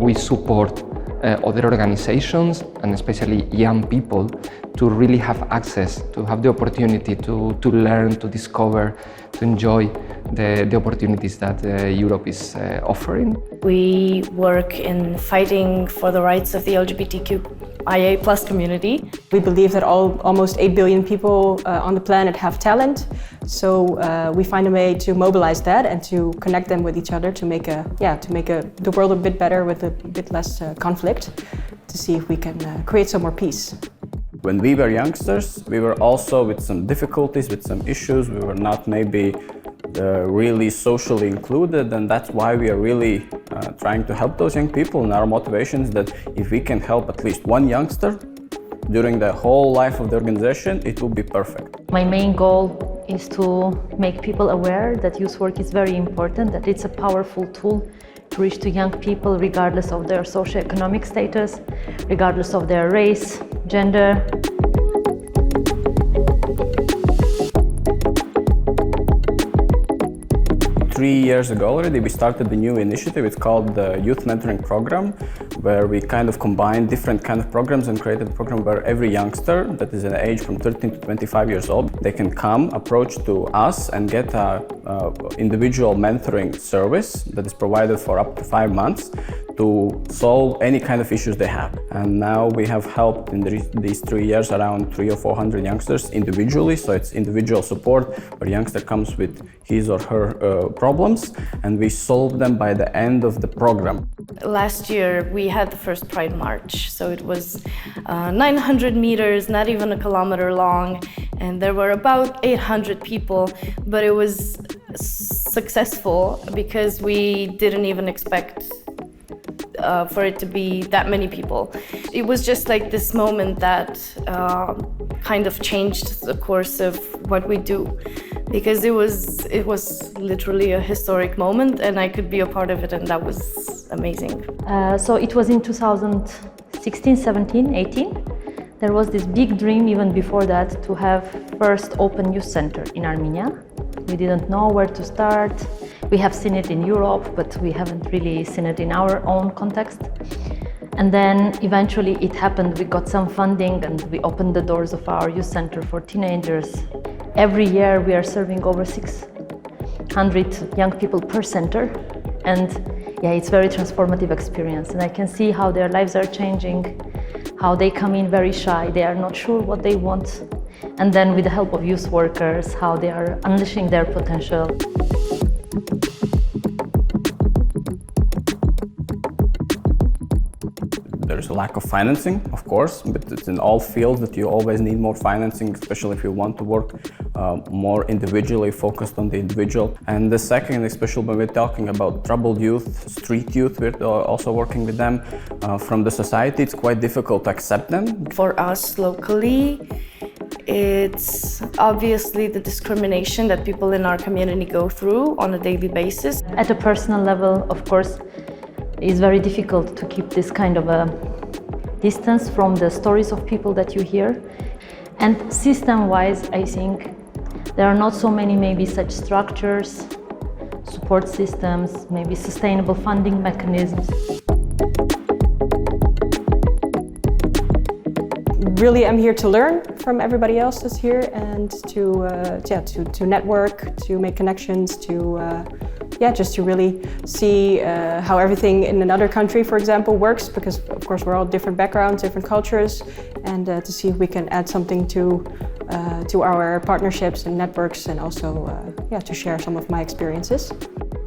We support other organizations and especially young people to really have access, to have the opportunity to learn, to discover, to enjoy the opportunities that Europe is offering. We work in fighting for the rights of the LGBTQIA+ community. We believe that almost 8 billion people on the planet have talent, so we find a way to mobilize that and to connect them with each other to make the world a bit better with a bit less conflict, to see if we can create some more peace. When we were youngsters, we were also with some difficulties, with some issues. We were not maybe really socially included, and that's why we are really trying to help those young people. And our motivation is that if we can help at least one youngster during the whole life of the organization, it will be perfect. My main goal is to make people aware that youth work is very important, that it's a powerful tool to reach to young people regardless of their socioeconomic status, regardless of their race, gender. 3 years ago already, we started a new initiative. It's called the Youth Mentoring Program, where we kind of combine different kind of programs and created a program where every youngster that is in the age from 13 to 25 years old, they can come, approach to us and get a individual mentoring service that is provided for up to 5 months to solve any kind of issues they have. And now we have helped in these 3 years around 300 or 400 youngsters individually. So it's individual support where a youngster comes with his or her problems, and we solve them by the end of the program. Last year we had the first Pride March, so it was 900 meters, not even a kilometer long, and there were about 800 people, but it was successful because we didn't even expect for it to be that many people. It was just like this moment that kind of changed the course of what we do, because it was literally a historic moment and I could be a part of it, and that was amazing. So it was in 2016, 17, 18. There was this big dream even before that to have first open youth center in Armenia. We didn't know where to start. We have seen it in Europe, but we haven't really seen it in our own context. And then eventually it happened. We got some funding and we opened the doors of our youth center for teenagers. Every year we are serving over 600 young people per center. And yeah, it's a very transformative experience. And I can see how their lives are changing, how they come in very shy. They are not sure what they want. And then with the help of youth workers, how they are unleashing their potential. There's a lack of financing, of course, but it's in all fields that you always need more financing, especially if you want to work more individually, focused on the individual. And the second, especially when we're talking about troubled youth, street youth, we're also working with them. From the society, it's quite difficult to accept them. For us locally, it's obviously the discrimination that people in our community go through on a daily basis. At a personal level, of course, it's very difficult to keep this kind of a distance from the stories of people that you hear. And system-wise, I think there are not so many maybe such structures, support systems, maybe sustainable funding mechanisms. Really, I'm here to learn from everybody else that's here and to network, to make connections, just to really see how everything in another country, for example, works, because of course we're all different backgrounds, different cultures, and to see if we can add something to our partnerships and networks, and also to share some of my experiences.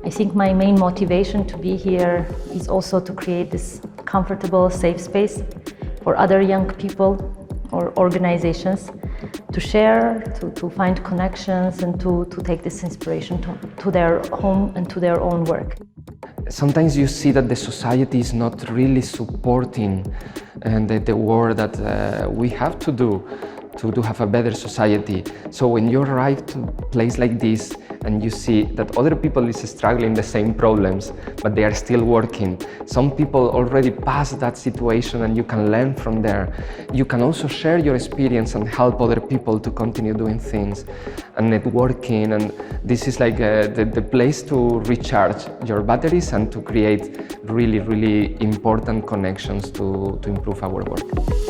I think my main motivation to be here is also to create this comfortable, safe space for other young people or organizations to share, to find connections, and to take this inspiration to their home and to their own work. Sometimes you see that the society is not really supporting the work that we have to do to have a better society. So when you arrive to a place like this and you see that other people is struggling the same problems, but they are still working. Some people already passed that situation and you can learn from there. You can also share your experience and help other people to continue doing things and networking. And this is like the place to recharge your batteries and to create really, really important connections to improve our work.